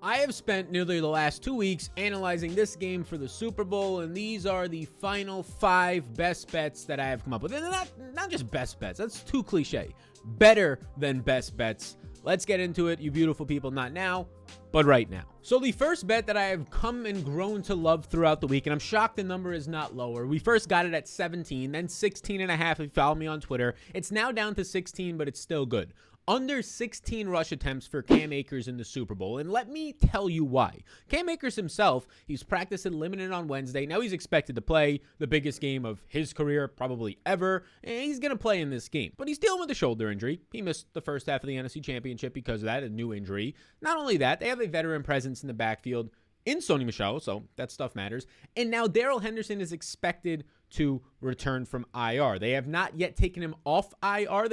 I have spent nearly the last 2 weeks analyzing this game for the Super Bowl, and these are the final 5 best bets that I have come up with. And they're not just best bets, that's too cliche. Better than best bets. Let's get into it, you beautiful people. Not now, but right now. So the first bet that I have come and grown to love throughout the week, and I'm shocked the number is not lower. We first got it at 17, then 16.5 if you follow me on Twitter. It's now down to 16, but it's still good. Under 16 rush attempts for Cam Akers in the Super Bowl, and let me tell you why. Cam Akers himself, he's practiced and limited on Wednesday. Now he's expected to play the biggest game of his career, probably ever, and he's going to play in this game. But he's dealing with a shoulder injury. He missed the first half of the NFC Championship because of that, a new injury. Not only that, they have a veteran presence in the backfield in Sony Michel, so that stuff matters. And now Darrell Henderson is expected to return from IR. They have not yet taken him off IR.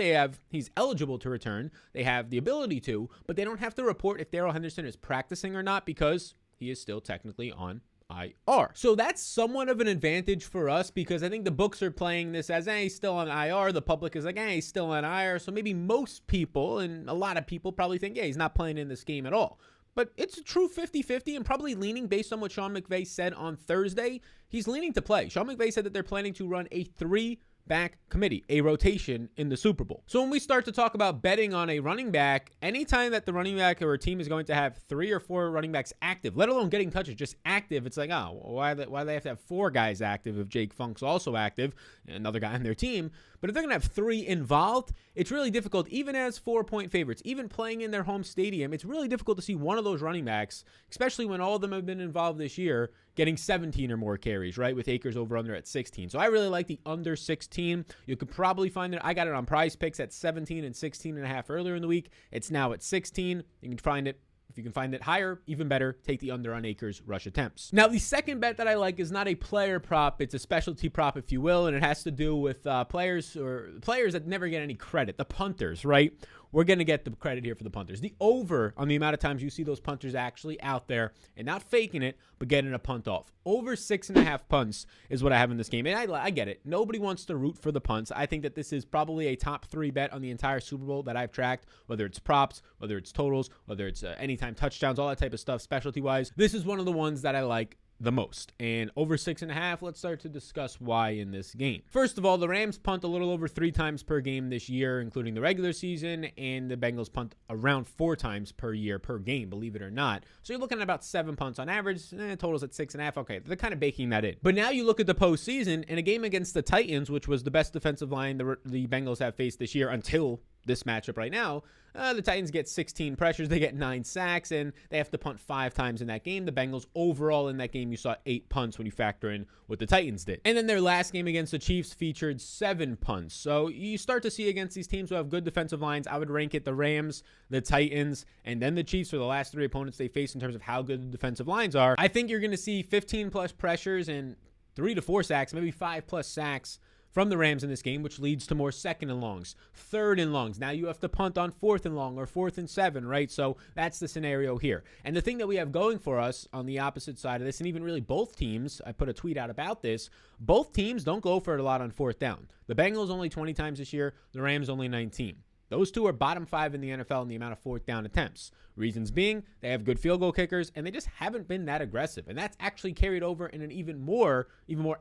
He's eligible to return. They have the ability to, but they don't have to report if Darrell Henderson is practicing or not because he is still technically on IR. So that's somewhat of an advantage for us because I think the books are playing this as, he's still on IR. The public is like, he's still on IR. So maybe most people and a lot of people probably think, he's not playing in this game at all. But it's a true 50-50 and probably leaning based on what Sean McVay said on Thursday. He's leaning to play. Sean McVay said that they're planning to run a 3-back committee, a rotation in the Super Bowl. So when we start to talk about betting on a running back, anytime that the running back or a team is going to have 3 or 4 running backs active, let alone getting touches, just active, it's like, why do they have to have 4 guys active if Jake Funk's also active, another guy on their team? But if they're going to have 3 involved, it's really difficult, even as 4-point favorites, even playing in their home stadium, it's really difficult to see one of those running backs, especially when all of them have been involved this year, getting 17 or more carries, right, with Akers over under at 16. So I really like the under 16. You could probably find it. I got it on Prize Picks at 17 and 16.5 earlier in the week. It's now at 16. You can find it. If you can find it higher, even better, take the under on Akers rush attempts. Now, the second bet that I like is not a player prop. It's a specialty prop, if you will, and it has to do with players that never get any credit, the punters, right? We're going to get the credit here for the punters. The over on the amount of times you see those punters actually out there and not faking it, but getting a punt off. Over 6.5 punts is what I have in this game. And I get it. Nobody wants to root for the punts. I think that this is probably a top 3 bet on the entire Super Bowl that I've tracked, whether it's props, whether it's totals, whether it's anytime touchdowns, all that type of stuff, specialty-wise. This is one of the ones that I like the most. And over 6.5, let's start to discuss why in this game. First of all, the Rams punt a little over 3 times per game this year, including the regular season, and the Bengals punt around 4 times per year per game, believe it or not. So you're looking at about 7 punts on average, totals at 6.5. Okay, they're kind of baking that in. But now you look at the postseason, in a game against the Titans, which was the best defensive line the Bengals have faced this year until this matchup right now, the Titans get 16 pressures, they get 9 sacks, and they have to punt 5 times in that game. The Bengals overall in that game, you saw 8 punts when you factor in what the Titans did. And then their last game against the Chiefs featured 7 punts. So you start to see against these teams who have good defensive lines, I would rank it the Rams, the Titans, and then the Chiefs for the last 3 opponents they face in terms of how good the defensive lines are. I think you're going to see 15 plus pressures and 3 to 4 sacks, maybe 5 plus sacks from the Rams in this game, which leads to more 2nd and longs, 3rd and longs. Now you have to punt on 4th and long or 4th and 7, right? So that's the scenario here. And the thing that we have going for us on the opposite side of this, and even really both teams, I put a tweet out about this, both teams don't go for it a lot on 4th down. The Bengals only 20 times this year, the Rams only 19. Those two are bottom 5 in the NFL in the amount of 4th down attempts. Reasons being, they have good field goal kickers, and they just haven't been that aggressive. And that's actually carried over in an even more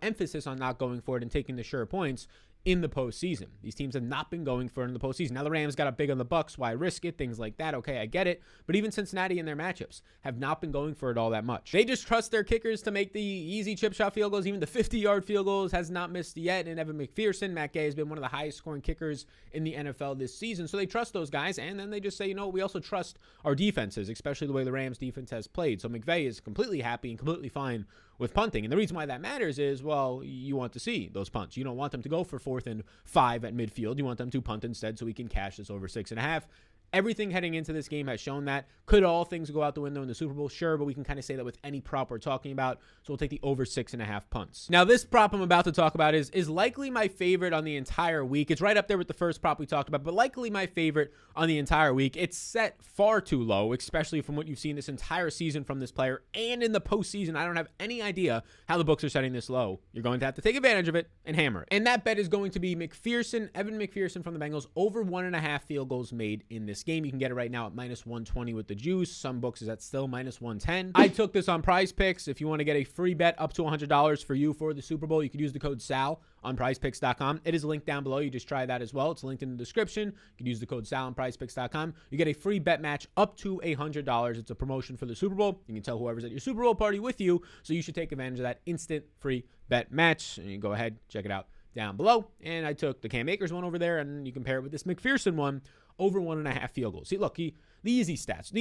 emphasis on not going for it and taking the sure points in the postseason. These teams have not been going for it in the postseason. Now the Rams got up big on the Bucs. Why risk it? Things like that. Okay, I get it. But even Cincinnati in their matchups have not been going for it all that much. They just trust their kickers to make the easy chip shot field goals. Even the 50-yard field goals has not missed yet. And Evan McPherson, Matt Gay, has been one of the highest scoring kickers in the NFL this season. So they trust those guys. And then they just say, we also trust our defenses, especially the way the Rams defense has played. So McVay is completely happy and completely fine with punting. And the reason why that matters is, you want to see those punts. You don't want them to go for 4th and 5 at midfield. You want them to punt instead so we can cash this over 6.5. Everything heading into this game has shown that. Could all things go out the window in the Super Bowl? Sure, but we can kind of say that with any prop we're talking about. So we'll take the over 6.5 punts. Now, this prop I'm about to talk about is likely my favorite on the entire week. It's right up there with the first prop we talked about, but likely my favorite on the entire week. It's set far too low, especially from what you've seen this entire season from this player. And in the postseason, I don't have any idea how the books are setting this low. You're going to have to take advantage of it and hammer it. And that bet is going to be Evan McPherson from the Bengals, over 1.5 field goals made in this this game. You can get it right now at -120 with the juice. Some books is at still -110. I took this on Prize Picks. If you want to get a free bet up to $100 for you for the Super Bowl, you could use the code SAL on prizepicks.com. It is linked down below. You just try that as well. It's linked in the description. You can use the code SAL on prizepicks.com. You get a free bet match up to $100. It's a promotion for the Super Bowl. You can tell whoever's at your Super Bowl party with you, so you should take advantage of that instant free bet match. And you can go ahead, check it out down below. And I took the Cam Akers one over there, and you compare it with this McPherson one, over 1.5 field goals. See, look, the easy stats,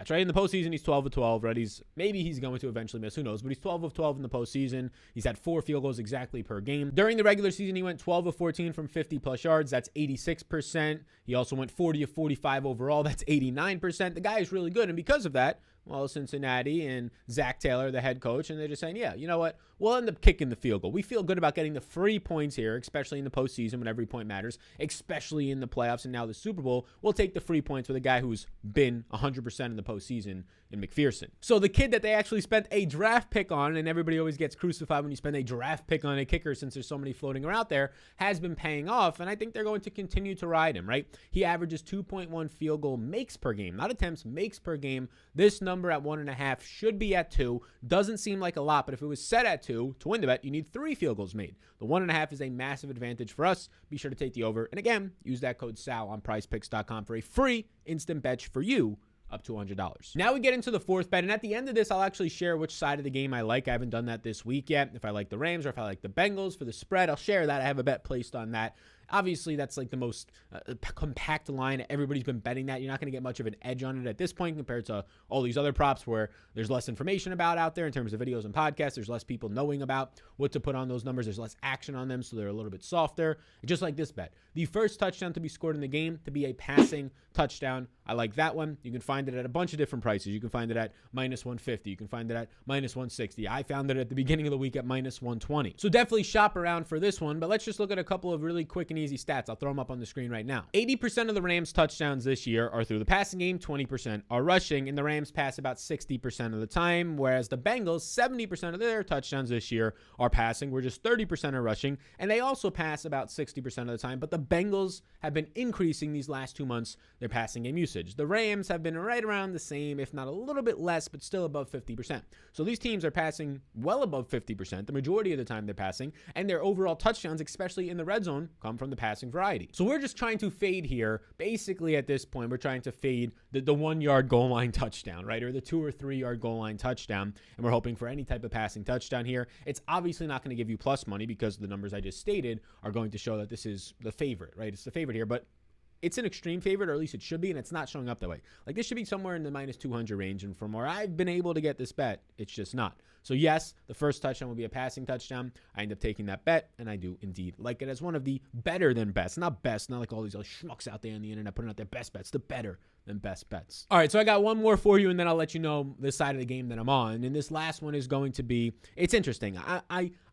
right? In the postseason, he's 12 of 12, right? Maybe he's going to eventually miss, who knows? But he's 12 of 12 in the postseason. He's had 4 field goals exactly per game. During the regular season, he went 12 of 14 from 50-plus yards. That's 86%. He also went 40 of 45 overall. That's 89%. The guy is really good, and because of that, well, Cincinnati and Zach Taylor, the head coach, and they're just saying, yeah, you know what? We'll end up kicking the field goal. We feel good about getting the free points here, especially in the postseason when every point matters, especially in the playoffs and now the Super Bowl. We'll take the free points with a guy who's been 100% in the postseason in McPherson. So the kid that they actually spent a draft pick on, and everybody always gets crucified when you spend a draft pick on a kicker since there's so many floating around there, has been paying off, and I think they're going to continue to ride him, right? He averages 2.1 field goal makes per game, not attempts, makes per game. This number at 1.5 should be at 2. Doesn't seem like a lot, but if it was set at 2 to win the bet, you need 3 field goals made. The 1.5 is a massive advantage for us. Be sure to take the over. And again, use that code SAL on prizepicks.com for a free instant bet for you up to $100. Now we get into the fourth bet, and at the end of this, I'll actually share which side of the game I like. I haven't done that this week yet. If I like the Rams or if I like the Bengals for the spread, I'll share that. I have a bet placed on that. Obviously, that's like the most compact line. Everybody's been betting that. You're not going to get much of an edge on it at this point compared to all these other props where there's less information about out there in terms of videos and podcasts. There's less people knowing about what to put on those numbers. There's less action on them, so they're a little bit softer. And just like this bet, the first touchdown to be scored in the game to be a passing touchdown. I like that one. You can find it at a bunch of different prices. You can find it at -150. You can find it at -160. I found it at the beginning of the week at -120. So definitely shop around for this one, but let's just look at a couple of really quick and easy stats. I'll throw them up on the screen right now. 80% of the Rams touchdowns this year are through the passing game, 20% are rushing, and the Rams pass about 60% of the time, whereas the Bengals, 70% of their touchdowns this year are passing, where just 30% are rushing, and they also pass about 60% of the time, but the Bengals have been increasing these last 2 months their passing game usage. The Rams have been right around the same, if not a little bit less, but still above 50%. So these teams are passing well above 50%. The majority of the time they're passing, and their overall touchdowns, especially in the red zone, come from the passing variety. So we're just trying to fade here. Basically, at this point, we're trying to fade the 1 yard goal line touchdown, right? Or the 2 or 3 yard goal line touchdown. And we're hoping for any type of passing touchdown here. It's obviously not going to give you plus money because the numbers I just stated are going to show that this is the favorite, right? It's the favorite here, but it's an extreme favorite, or at least it should be, and it's not showing up that way. Like, this should be somewhere in the -200 range, and from where I've been able to get this bet, it's just not. So yes, the first touchdown will be a passing touchdown. I end up taking that bet, and I do indeed like it as one of the better than best. Not best, not like all these other schmucks out there on the internet putting out their best bets. The better than best bets. All right, so I got one more for you, and then I'll let you know the side of the game that I'm on. And this last one is going to be, it's interesting.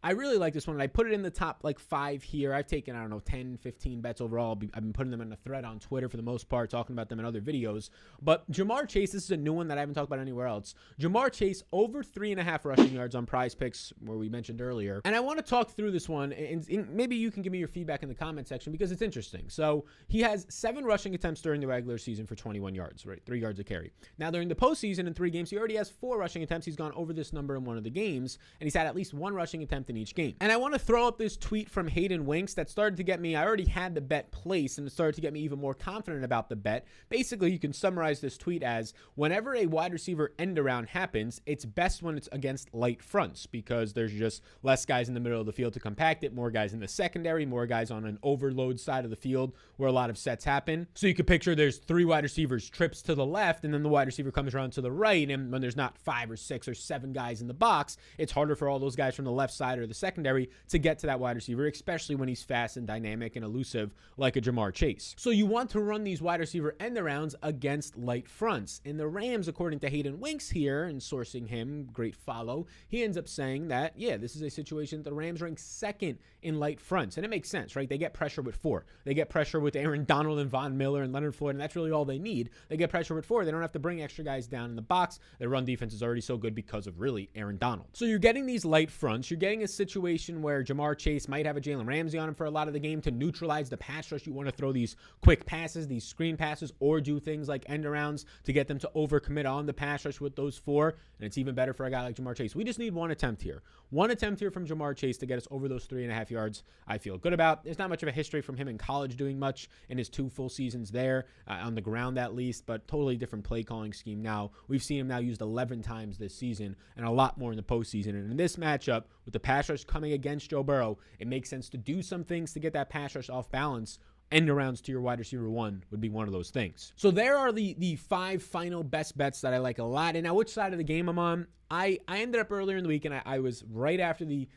I really like this one, and I put it in the top, 5 here. I've taken, 10, 15 bets overall. I've been putting them in a thread on Twitter for the most part, talking about them in other videos. But Jamar Chase, this is a new one that I haven't talked about anywhere else. Jamar Chase, over 3.5 rushing yards on Prize Picks, where we mentioned earlier. And I want to talk through this one, and maybe you can give me your feedback in the comment section because it's interesting. So he has 7 rushing attempts during the regular season for 21 yards, right? 3 yards a carry. Now, during the postseason in 3 games, he already has 4 rushing attempts. He's gone over this number in one of the games, and he's had at least 1 rushing attempt in each game. And I want to throw up this tweet from Hayden Winks that started to get me, I already had the bet placed, and it started to get me even more confident about the bet. Basically, you can summarize this tweet as, whenever a wide receiver end around happens, it's best when it's against light fronts because there's just less guys in the middle of the field to compact it, more guys in the secondary, more guys on an overload side of the field where a lot of sets happen. So you could picture there's 3 wide receivers, trips to the left, and then the wide receiver comes around to the right, and when there's not 5 or 6 or 7 guys in the box, it's harder for all those guys from the left side or the secondary to get to that wide receiver, especially when he's fast and dynamic and elusive like a Jamar Chase. So you want to run these wide receiver end arounds against light fronts. And the Rams, according to Hayden Winks here, and sourcing him, great follow, he ends up saying that, yeah, this is a situation that the Rams rank 2nd in light fronts. And it makes sense, right? They get pressure with 4. They get pressure with Aaron Donald and Von Miller and Leonard Floyd, and that's really all they need. need. They get pressure with 4. They don't have to bring extra guys down in the box. Their run defense is already so good because of really Aaron Donald. So you're getting these light fronts. You're getting a situation where Jamar Chase might have a Jalen Ramsey on him for a lot of the game to neutralize the pass rush. You want to throw these quick passes, these screen passes, or do things like end arounds to get them to overcommit on the pass rush with those 4. And it's even better for a guy like Jamar Chase. We just need one attempt here. One attempt here from Jamar Chase to get us over those 3.5 yards. I feel good about. There's not much of a history from him in college doing much in his 2 full seasons there, on the ground at least, but totally different play calling scheme now. We've seen him now used 11 times this season and a lot more in the postseason. And in this matchup, with the pass rush coming against Joe Burrow, it makes sense to do some things to get that pass rush off balance. End arounds to your wide receiver 1 would be one of those things. So there are the 5 final best bets that I like a lot. And now which side of the game I'm on? I ended up earlier in the week, and I was right after the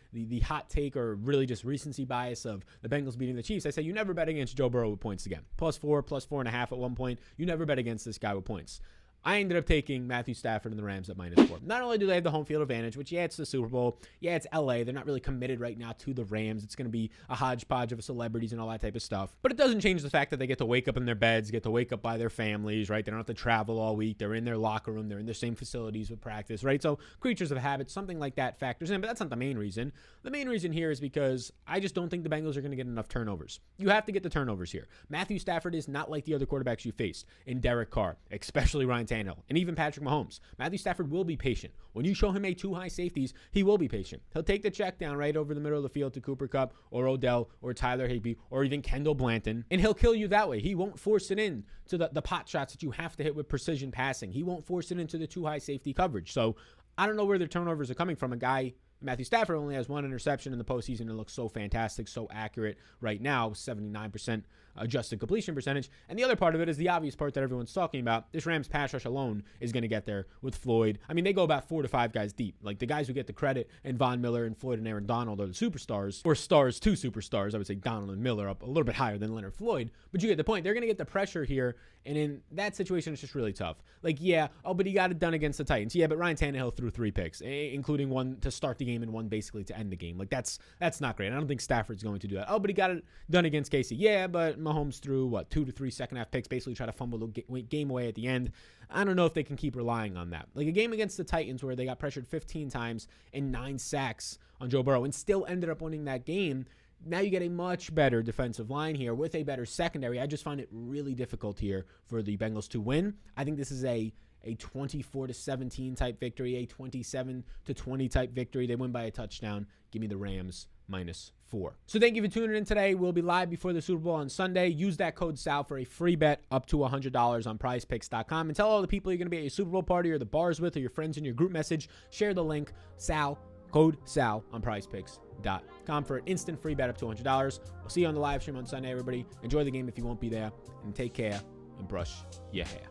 hot take, or really just recency bias of the Bengals beating the Chiefs. I said, you never bet against Joe Burrow with points again. +4, +4.5 at one point. You never bet against this guy with points. I ended up taking Matthew Stafford and the Rams at -4. Not only do they have the home field advantage, which, yeah, it's the Super Bowl. Yeah, it's LA. They're not really committed right now to the Rams. It's going to be a hodgepodge of celebrities and all that type of stuff. But it doesn't change the fact that they get to wake up in their beds, get to wake up by their families, right? They don't have to travel all week. They're in their locker room. They're in the same facilities with practice, right? So creatures of habit, something like that factors in. But that's not the main reason. The main reason here is because I just don't think the Bengals are going to get enough turnovers. You have to get the turnovers here. Matthew Stafford is not like the other quarterbacks you faced in Derek Carr, especially Ryan Tannehill, and even Patrick Mahomes. Matthew Stafford will be patient. When you show him 2 high safeties, he will be patient. He'll take the check down right over the middle of the field to Cooper Kupp or Odell or Tyler Higbee or even Kendall Blanton, and he'll kill you that way. He won't force it in to the pot shots that you have to hit with precision passing. He won't force it into the 2 high safety coverage. So I don't know where the turnovers are coming from. A guy, Matthew Stafford, only has 1 interception in the postseason and looks so fantastic, so accurate right now, 79% adjusted completion percentage. And the other part of it is the obvious part that everyone's talking about. This Rams pass rush alone is going to get there with Floyd. I mean, they go about 4 to 5 guys deep. Like the guys who get the credit, and Von Miller and Floyd and Aaron Donald are the superstars, or stars to superstars. I would say Donald and Miller up a little bit higher than Leonard Floyd, but you get the point. They're going to get the pressure here, and in that situation, it's just really tough. Like, yeah, but he got it done against the Titans. Yeah, but Ryan Tannehill threw 3 picks, including 1 to start the game and 1 basically to end the game. Like, that's not great. I don't think Stafford's going to do that. But he got it done against KC. Yeah, but Mahomes threw, 2 to 3 second half picks, basically try to fumble the game away at the end. I don't know if they can keep relying on that. Like a game against the Titans where they got pressured 15 times and 9 sacks on Joe Burrow and still ended up winning that game. Now you get a much better defensive line here with a better secondary. I just find it really difficult here for the Bengals to win. I think this is a 24-17 type victory, a 27-20 type victory. They win by a touchdown. Give me the Rams -4. So thank you for tuning in today. We'll be live before the Super Bowl on Sunday. Use that code SAL for a free bet up to $100 on prizepicks.com. And tell all the people you're going to be at your Super Bowl party or the bars with, or your friends in your group message. Share the link, SAL, code SAL on prizepicks.com for an instant free bet up to $100. We'll see you on the live stream on Sunday, everybody. Enjoy the game if you won't be there. And take care and brush your hair.